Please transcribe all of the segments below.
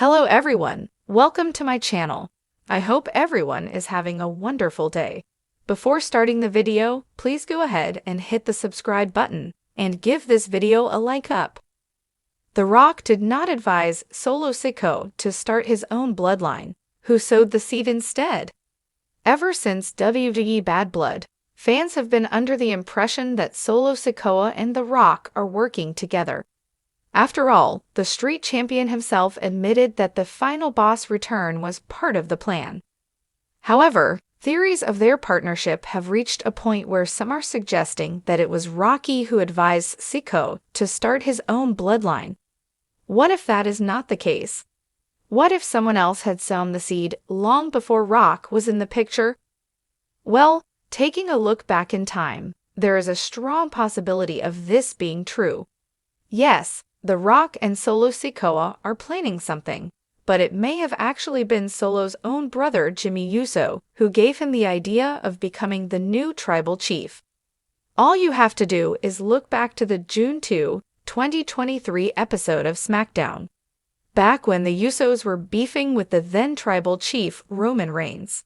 Hello everyone, welcome to my channel. I hope everyone is having a wonderful day. Before starting the video, please go ahead and hit the subscribe button and give this video a like up. The Rock did not advise Solo Sikoa to start his own bloodline, who sowed the seed instead. Ever since WWE Bad Blood, fans have been under the impression that Solo Sikoa and The Rock are working together. After all, the street champion himself admitted that the final boss return was part of the plan. However, theories of their partnership have reached a point where some are suggesting that it was Rocky who advised Sikoa to start his own bloodline. What if that is not the case? What if someone else had sown the seed long before Rock was in the picture? Well, taking a look back in time, there is a strong possibility of this being true. Yes, The Rock and Solo Sikoa are planning something, but it may have actually been Solo's own brother Jimmy Uso who gave him the idea of becoming the new tribal chief. All you have to do is look back to the June 2, 2023 episode of SmackDown, back when the Usos were beefing with the then tribal chief Roman Reigns.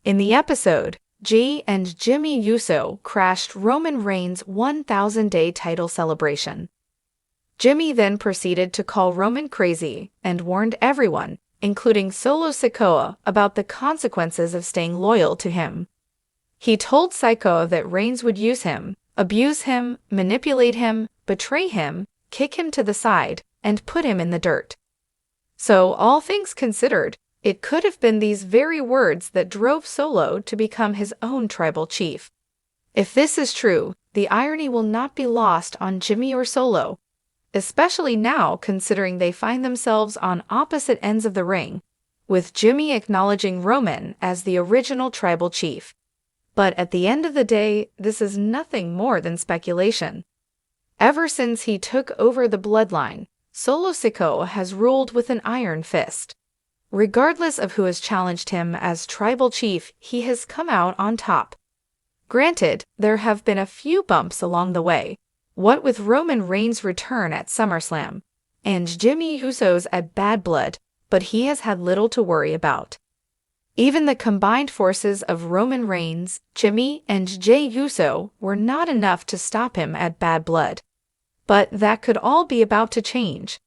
In the episode, G and Jimmy Uso crashed Roman Reigns' 1,000-day title celebration. Jimmy then proceeded to call Roman crazy and warned everyone, including Solo Sikoa, about the consequences of staying loyal to him. He told Sikoa that Reigns would use him, abuse him, manipulate him, betray him, kick him to the side, and put him in the dirt. So, all things considered, it could have been these very words that drove Solo to become his own tribal chief. If this is true, the irony will not be lost on Jimmy or Solo, especially now considering they find themselves on opposite ends of the ring, with Jimmy acknowledging Roman as the original tribal chief. But at the end of the day, this is nothing more than speculation. Ever since he took over the bloodline, Solo Sikoa has ruled with an iron fist. Regardless of who has challenged him as tribal chief, he has come out on top. Granted, there have been a few bumps along the way, what with Roman Reigns' return at SummerSlam and Jimmy Uso's at Bad Blood, but he has had little to worry about. Even the combined forces of Roman Reigns, Jimmy, and Jey Uso were not enough to stop him at Bad Blood. But that could all be about to change.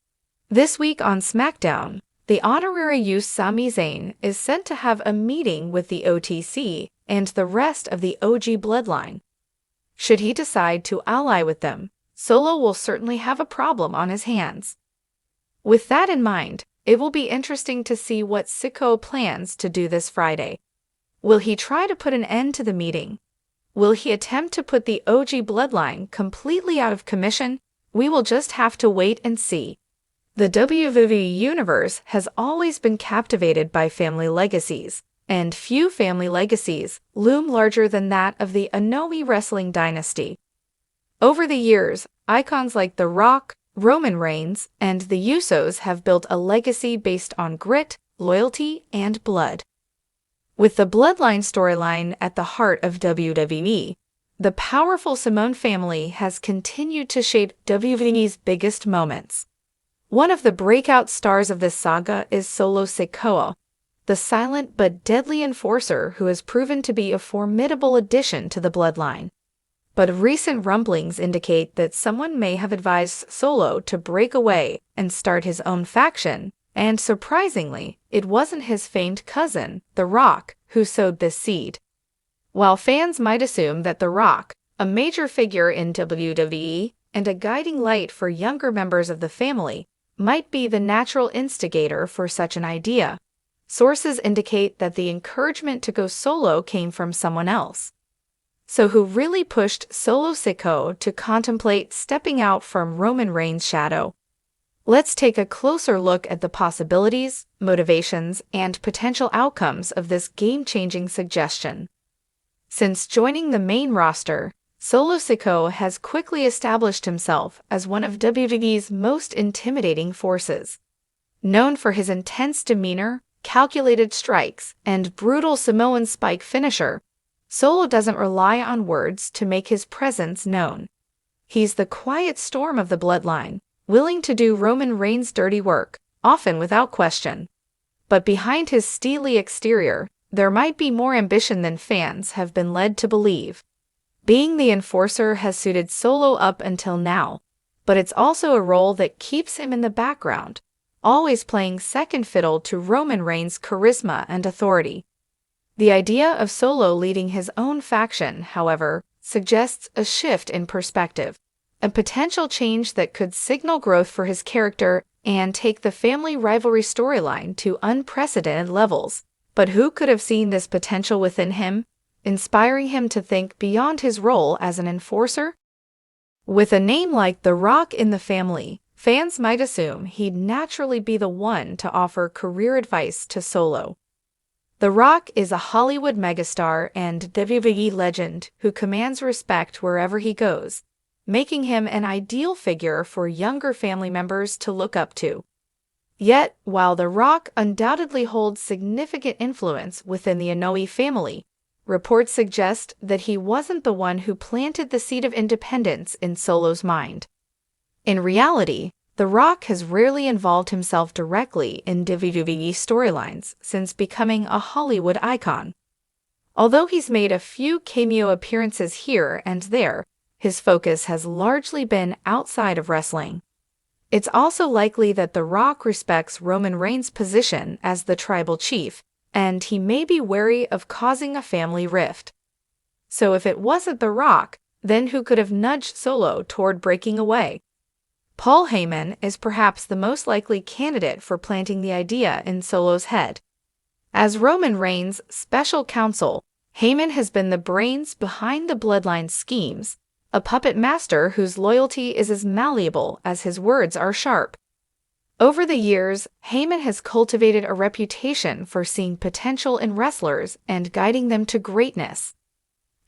This week on SmackDown, the honorary youth Sami Zayn is sent to have a meeting with the OTC and the rest of the OG bloodline. Should he decide to ally with them, Solo will certainly have a problem on his hands. With that in mind, it will be interesting to see what Sikoa plans to do this Friday. Will he try to put an end to the meeting? Will he attempt to put the OG bloodline completely out of commission? We will just have to wait and see. The WWE Universe has always been captivated by family legacies, and few family legacies loom larger than that of the Anoa'i wrestling dynasty. Over the years, icons like The Rock, Roman Reigns, and the Usos have built a legacy based on grit, loyalty, and blood. With the Bloodline storyline at the heart of WWE, the powerful Samoan family has continued to shape WWE's biggest moments. One of the breakout stars of this saga is Solo Sikoa, the silent but deadly enforcer who has proven to be a formidable addition to the bloodline. But recent rumblings indicate that someone may have advised Solo to break away and start his own faction, and surprisingly, it wasn't his famed cousin, The Rock, who sowed this seed. While fans might assume that The Rock, a major figure in WWE and a guiding light for younger members of the family, might be the natural instigator for such an idea, sources indicate that the encouragement to go solo came from someone else. So who really pushed Solo Sikoa to contemplate stepping out from Roman Reigns' shadow? Let's take a closer look at the possibilities, motivations, and potential outcomes of this game-changing suggestion. Since joining the main roster, Solo Sikoa has quickly established himself as one of WWE's most intimidating forces. Known for his intense demeanor, calculated strikes, and brutal Samoan spike finisher, Solo doesn't rely on words to make his presence known. He's the quiet storm of the bloodline, willing to do Roman Reigns' dirty work, often without question. But behind his steely exterior, there might be more ambition than fans have been led to believe. Being the enforcer has suited Solo up until now, but it's also a role that keeps him in the background, always playing second fiddle to Roman Reigns' charisma and authority. The idea of Solo leading his own faction, however, suggests a shift in perspective, a potential change that could signal growth for his character and take the family rivalry storyline to unprecedented levels. But who could have seen this potential within him, inspiring him to think beyond his role as an enforcer? With a name like The Rock in the family, fans might assume he'd naturally be the one to offer career advice to Solo. The Rock is a Hollywood megastar and WWE legend who commands respect wherever he goes, making him an ideal figure for younger family members to look up to. Yet, while The Rock undoubtedly holds significant influence within the Wwe family, reports suggest that he wasn't the one who planted the seed of independence in Solo's mind. In reality, The Rock has rarely involved himself directly in WWE storylines since becoming a Hollywood icon. Although he's made a few cameo appearances here and there, his focus has largely been outside of wrestling. It's also likely that The Rock respects Roman Reigns' position as the tribal chief, and he may be wary of causing a family rift. So if it wasn't The Rock, then who could have nudged Solo toward breaking away? Paul Heyman is perhaps the most likely candidate for planting the idea in Solo's head. As Roman Reigns' special counsel, Heyman has been the brains behind the Bloodline schemes, a puppet master whose loyalty is as malleable as his words are sharp. Over the years, Heyman has cultivated a reputation for seeing potential in wrestlers and guiding them to greatness.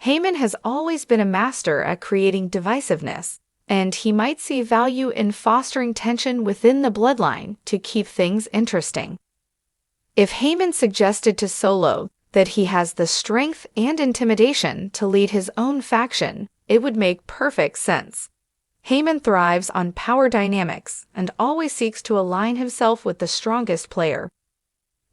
Heyman has always been a master at creating divisiveness, and he might see value in fostering tension within the Bloodline to keep things interesting. If Heyman suggested to Solo that he has the strength and intimidation to lead his own faction, it would make perfect sense. Heyman thrives on power dynamics and always seeks to align himself with the strongest player.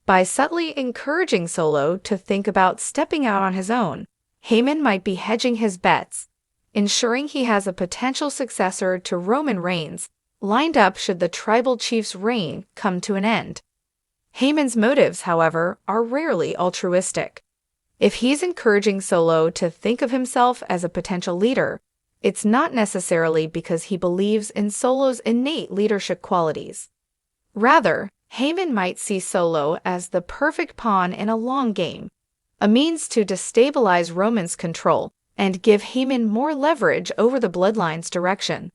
By subtly encouraging Solo to think about stepping out on his own, Heyman might be hedging his bets, ensuring he has a potential successor to Roman Reigns lined up should the tribal chief's reign come to an end. Heyman's motives, however, are rarely altruistic. If he's encouraging Solo to think of himself as a potential leader, it's not necessarily because he believes in Solo's innate leadership qualities. Rather, Heyman might see Solo as the perfect pawn in a long game, a means to destabilize Roman's control and give Heyman more leverage over the Bloodline's direction.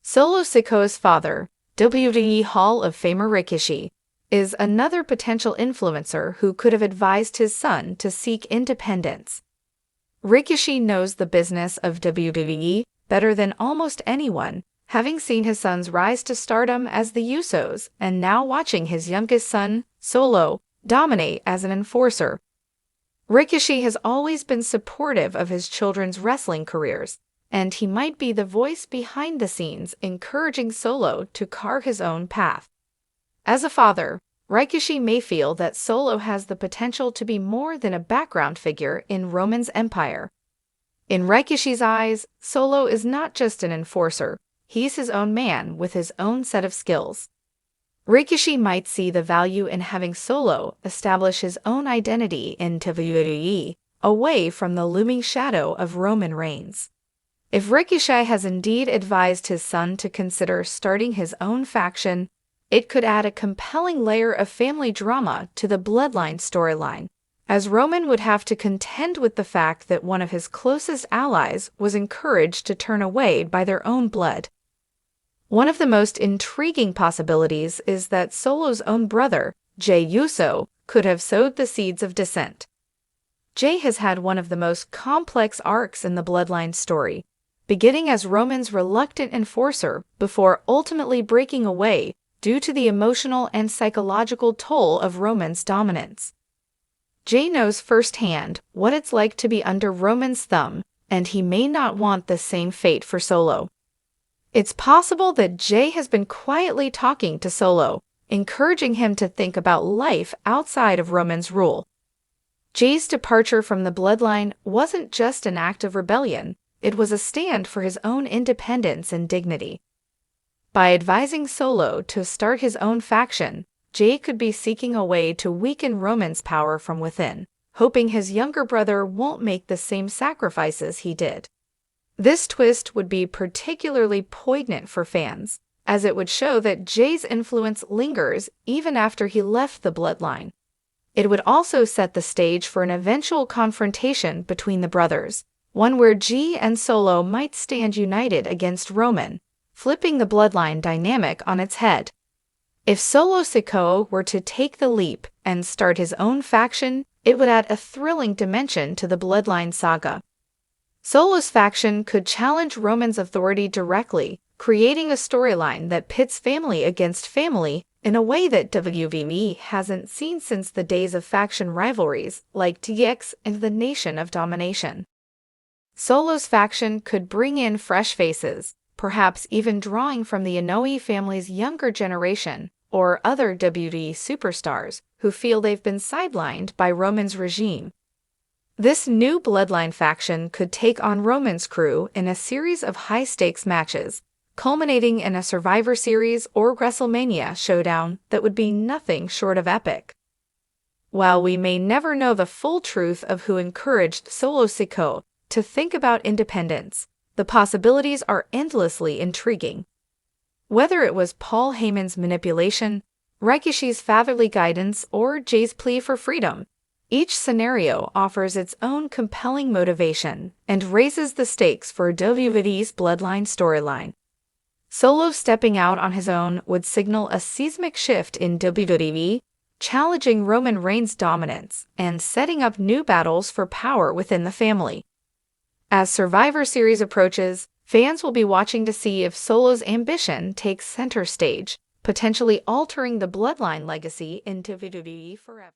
Solo Sikoa's father, WWE Hall of Famer Rikishi, is another potential influencer who could have advised his son to seek independence. Rikishi knows the business of WWE better than almost anyone, having seen his sons rise to stardom as the Usos and now watching his youngest son, Solo, dominate as an enforcer. Rikishi has always been supportive of his children's wrestling careers, and he might be the voice behind the scenes encouraging Solo to carve his own path. As a father, Rikishi may feel that Solo has the potential to be more than a background figure in Roman's empire. In Rikishi's eyes, Solo is not just an enforcer, he's his own man with his own set of skills. Rikishi might see the value in having Solo establish his own identity in WWE, away from the looming shadow of Roman Reigns. If Rikishi has indeed advised his son to consider starting his own faction, it could add a compelling layer of family drama to the Bloodline storyline, as Roman would have to contend with the fact that one of his closest allies was encouraged to turn away by their own blood. One of the most intriguing possibilities is that Solo's own brother, Jey Uso, could have sowed the seeds of dissent. Jey has had one of the most complex arcs in the Bloodline story, beginning as Roman's reluctant enforcer before ultimately breaking away due to the emotional and psychological toll of Roman's dominance. Jey knows firsthand what it's like to be under Roman's thumb, and he may not want the same fate for Solo. It's possible that Jey has been quietly talking to Solo, encouraging him to think about life outside of Roman's rule. Jey's departure from the Bloodline wasn't just an act of rebellion, it was a stand for his own independence and dignity. By advising Solo to start his own faction, Jey could be seeking a way to weaken Roman's power from within, hoping his younger brother won't make the same sacrifices he did. This twist would be particularly poignant for fans, as it would show that Jey's influence lingers even after he left the Bloodline. It would also set the stage for an eventual confrontation between the brothers, one where Jey and Solo might stand united against Roman, flipping the Bloodline dynamic on its head. If Solo Sikoa were to take the leap and start his own faction, it would add a thrilling dimension to the Bloodline saga. Solo's faction could challenge Roman's authority directly, creating a storyline that pits family against family in a way that WWE hasn't seen since the days of faction rivalries like DX and the Nation of Domination. Solo's faction could bring in fresh faces, perhaps even drawing from the Inoue family's younger generation or other WWE superstars who feel they've been sidelined by Roman's regime. This new Bloodline faction could take on Roman's crew in a series of high-stakes matches, culminating in a Survivor Series or WrestleMania showdown that would be nothing short of epic. While we may never know the full truth of who encouraged Solo Sikoa to think about independence, the possibilities are endlessly intriguing. Whether it was Paul Heyman's manipulation, Rikishi's fatherly guidance, or Jey's plea for freedom, each scenario offers its own compelling motivation and raises the stakes for WWE's Bloodline storyline. Solo stepping out on his own would signal a seismic shift in WWE, challenging Roman Reigns' dominance and setting up new battles for power within the family. As Survivor Series approaches, fans will be watching to see if Solo's ambition takes center stage, potentially altering the Bloodline legacy in WWE forever.